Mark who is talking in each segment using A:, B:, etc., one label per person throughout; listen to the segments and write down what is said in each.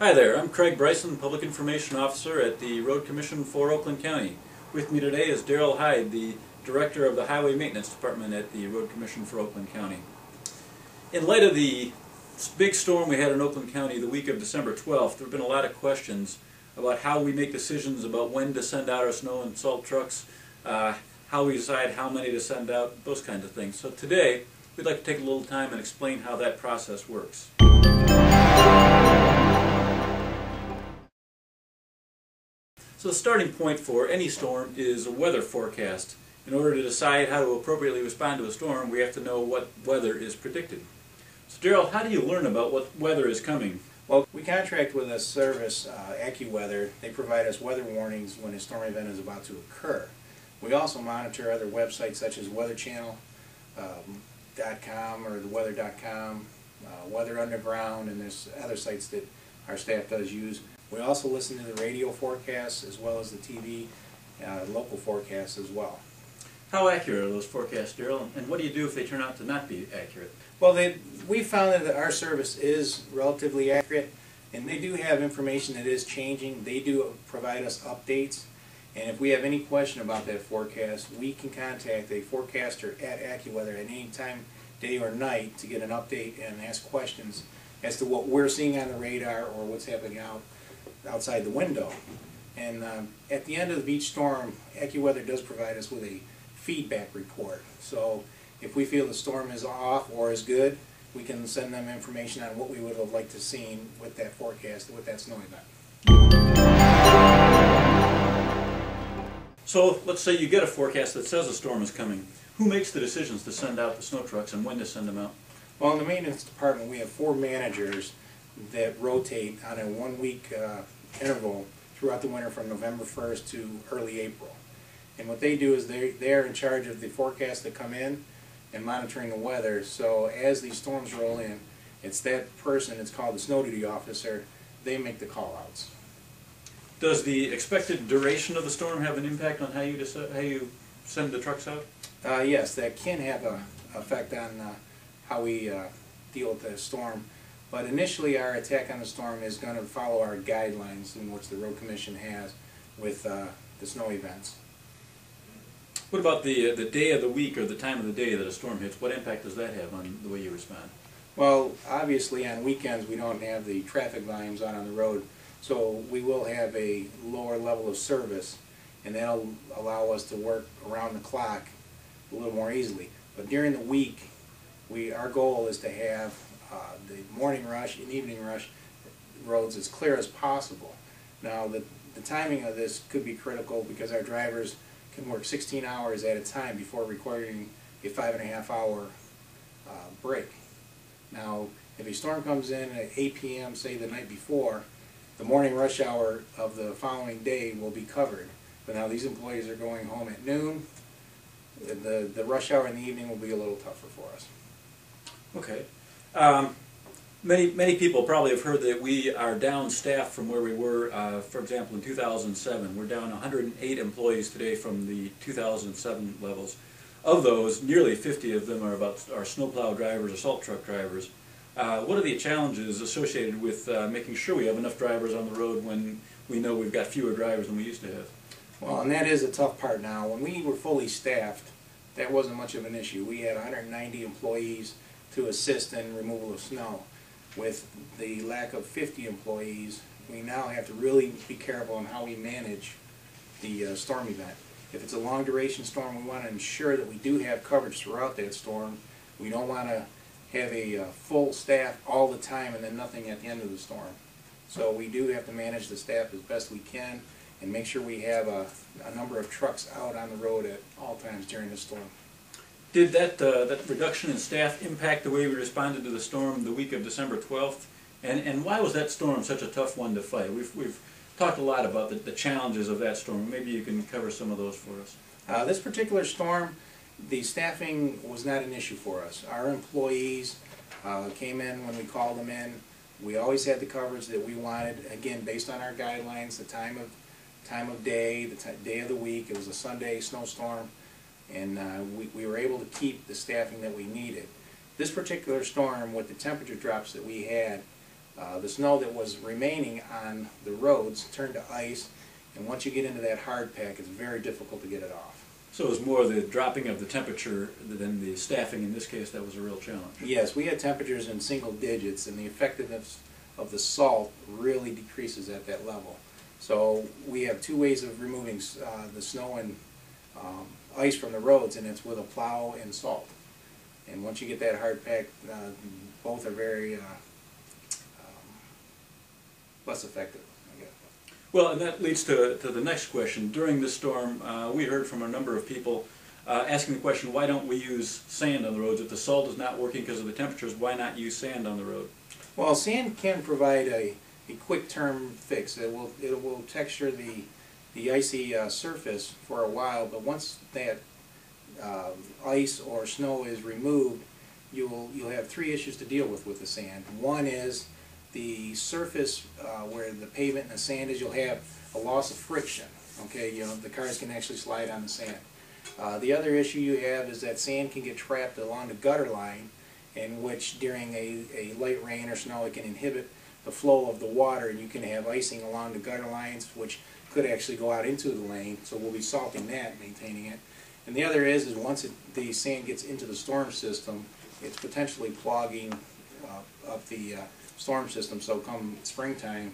A: Hi there, I'm Craig Bryson, Public Information Officer at the Road Commission for Oakland County. With me today is Darryl Heid, the Director of the Highway Maintenance Department at the Road Commission for Oakland County. In light of the big storm we had in Oakland County the week of December 12th, there have been a lot of questions about how we make decisions about when to send out our snow and salt trucks, how we decide how many to send out, those kinds of things. So today, we'd like to take a little time and explain how that process works. So the starting point for any storm is a weather forecast. In order to decide how to appropriately respond to a storm, we have to know what weather is predicted. So Darryl, how do you learn about what weather is coming?
B: Well, we contract with a service, AccuWeather. They provide us weather warnings when a storm event is about to occur. We also monitor other websites such as weatherchannel.com or theweather.com, Weather Underground, and there's other sites that our staff does use. We also listen to the radio forecasts as well as the TV local forecasts as well.
A: How accurate are those forecasts, Darryl, and what do you do if they turn out to not be accurate?
B: Well, we found that our service is relatively accurate, and they do have information that is changing. They do provide us updates, and if we have any question about that forecast, we can contact a forecaster at AccuWeather at any time, day or night, to get an update and ask questions as to what we're seeing on the radar or what's happening outside the window. And at the end of each storm, AccuWeather does provide us with a feedback report. So if we feel the storm is off or is good, we can send them information on what we would have liked to see with that forecast, with that snow event.
A: So let's say you get a forecast that says a storm is coming. Who makes the decisions to send out the snow trucks and when to send them out?
B: Well, in the maintenance department, we have 4 managers that rotate on a 1-week interval throughout the winter from November 1st to early April. And what they do is they're in charge of the forecasts that come in and monitoring the weather. So as these storms roll in, it's that person, it's called the snow duty officer, they make the call-outs.
A: Does the expected duration of the storm have an impact on how you send the trucks out?
B: Yes, that can have an effect on how we deal with the storm. But initially our attack on the storm is going to follow our guidelines in which the Road Commission has with the snow events.
A: What about the day of the week or the time of the day that a storm hits? What impact does that have on the way you respond?
B: Well, obviously on weekends we don't have the traffic volumes out on the road, so we will have a lower level of service, and that'll allow us to work around the clock a little more easily. But during the week, our goal is to have the morning rush and evening rush roads as clear as possible. Now, the timing of this could be critical because our drivers can work 16 hours at a time before requiring a 5.5-hour break. Now, if a storm comes in at 8 p.m., say the night before, the morning rush hour of the following day will be covered. But now these employees are going home at noon. The rush hour in the evening will be a little tougher for us.
A: Okay. Many people probably have heard that we are down staff from where we were, for example, in 2007. We're down 108 employees today from the 2007 levels. Of those, nearly 50 of them are snowplow drivers or salt truck drivers. What are the challenges associated with making sure we have enough drivers on the road when we know we've got fewer drivers than we used to have?
B: Well, and that is a tough part now. When we were fully staffed, that wasn't much of an issue. We had 190 employees to assist in removal of snow. With the lack of 50 employees, we now have to really be careful on how we manage the storm event. If it's a long duration storm, we want to ensure that we do have coverage throughout that storm. We don't want to have a full staff all the time and then nothing at the end of the storm. So we do have to manage the staff as best we can and make sure we have a number of trucks out on the road at all times during the storm.
A: Did that reduction in staff impact the way we responded to the storm the week of December 12th? And why was that storm such a tough one to fight? We've talked a lot about the challenges of that storm. Maybe you can cover some of those for us.
B: This particular storm, the staffing was not an issue for us. Our employees came in when we called them in. We always had the coverage that we wanted, again, based on our guidelines, the time of day, the day of the week. It was a Sunday snowstorm, and we were able to keep the staffing that we needed. This particular storm, with the temperature drops that we had, The snow that was remaining on the roads turned to ice, and once you get into that hard pack, it's very difficult to get it off.
A: So it was more the dropping of the temperature than the staffing. In this case, that was a real challenge.
B: Yes, we had temperatures in single digits, and the effectiveness of the salt really decreases at that level. So we have two ways of removing the snow and ice from the roads, and it's with a plow and salt. And once you get that hard pack, both are very less effective, I guess.
A: Well, and that leads to the next question. During this storm, we heard from a number of people asking the question, why don't we use sand on the roads? If the salt is not working because of the temperatures, why not use sand on the road?
B: Well, sand can provide a quick-term fix. It will texture the icy surface for a while, but once that ice or snow is removed, you'll have three issues to deal with the sand. One is the surface where the pavement and the sand is. You'll have a loss of friction. Okay, the cars can actually slide on the sand. The other issue you have is that sand can get trapped along the gutter line, in which during a light rain or snow it can inhibit the flow of the water, and you can have icing along the gutter lines, which could actually go out into the lane. So we'll be salting that, maintaining it. And the other is we the sand gets into the storm system, it's potentially clogging up the storm system. So come springtime,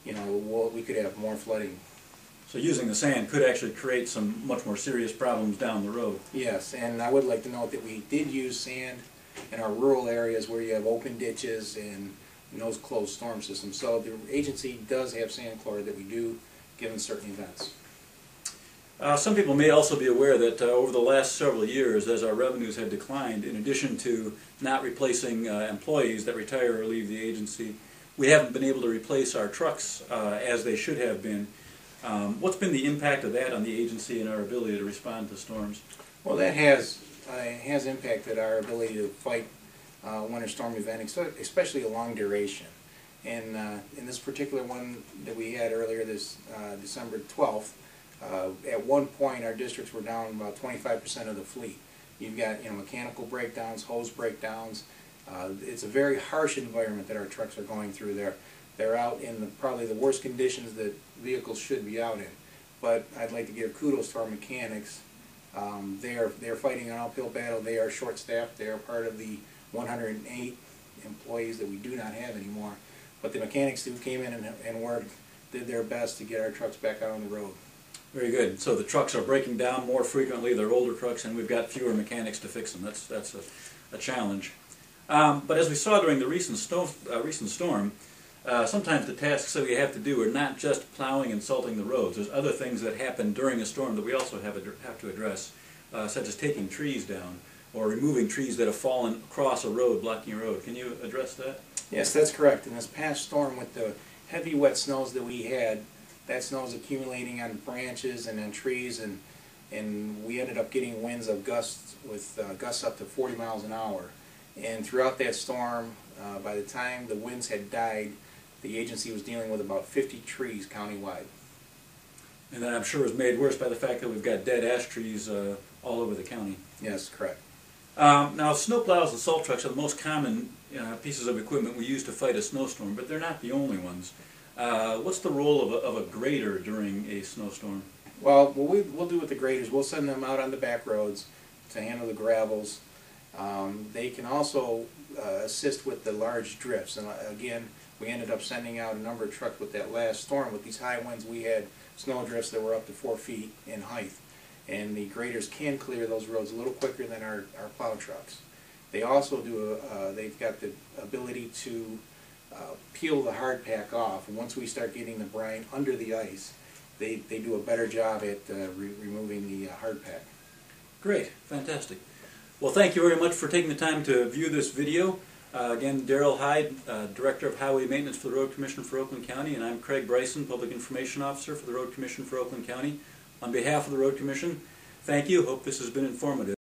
B: we could have more flooding.
A: So using the sand could actually create some much more serious problems down the road.
B: Yes, and I would like to note that we did use sand in our rural areas where you have open ditches and those closed storm systems. So the agency does have sand chloride that we do given certain events.
A: Some people may also be aware that over the last several years, as our revenues have declined, in addition to not replacing employees that retire or leave the agency, we haven't been able to replace our trucks as they should have been. What's been the impact of that on the agency and our ability to respond to storms?
B: Well, that has impacted our ability to fight winter storm event, especially a long duration. And in this particular one that we had earlier, this December 12th, at one point our districts were down about 25% of the fleet. You've got mechanical breakdowns, hose breakdowns. It's a very harsh environment that our trucks are going through there. They're out in probably the worst conditions that vehicles should be out in. But I'd like to give kudos to our mechanics. They're fighting an uphill battle. They are short-staffed. They are part of the 108 employees that we do not have anymore. But the mechanics who came in and worked did their best to get our trucks back out on the road.
A: Very good. So the trucks are breaking down more frequently. They're older trucks, and we've got fewer mechanics to fix them. That's a challenge. But as we saw during the recent storm, sometimes the tasks that we have to do are not just plowing and salting the roads. There's other things that happen during a storm that we also have to address, such as taking trees down or removing trees that have fallen across a road, blocking a road. Can you address that?
B: Yes, that's correct. In this past storm, with the heavy wet snows that we had, that snow is accumulating on branches and on trees, and we ended up getting winds of gusts with gusts up to 40 miles an hour. And throughout that storm, by the time the winds had died, the agency was dealing with about 50 trees countywide.
A: And that I'm sure was made worse by the fact that we've got dead ash trees all over the county.
B: Yes, correct.
A: Now, snowplows and salt trucks are the most common pieces of equipment we use to fight a snowstorm, but they're not the only ones. What's the role of a grader during a snowstorm?
B: Well, what we'll do with the graders, we'll send them out on the back roads to handle the gravels. They can also assist with the large drifts. And again, we ended up sending out a number of trucks with that last storm. With these high winds, we had snow drifts that were up to 4 feet in height. And the graders can clear those roads a little quicker than our plow trucks. They also do, they've got the ability to peel the hard pack off. And once we start getting the brine under the ice, they do a better job at removing the hard pack.
A: Great, fantastic. Well, thank you very much for taking the time to view this video. Again, Darryl Heid, Director of Highway Maintenance for the Road Commission for Oakland County, and I'm Craig Bryson, Public Information Officer for the Road Commission for Oakland County. On behalf of the Road Commission, thank you. Hope this has been informative.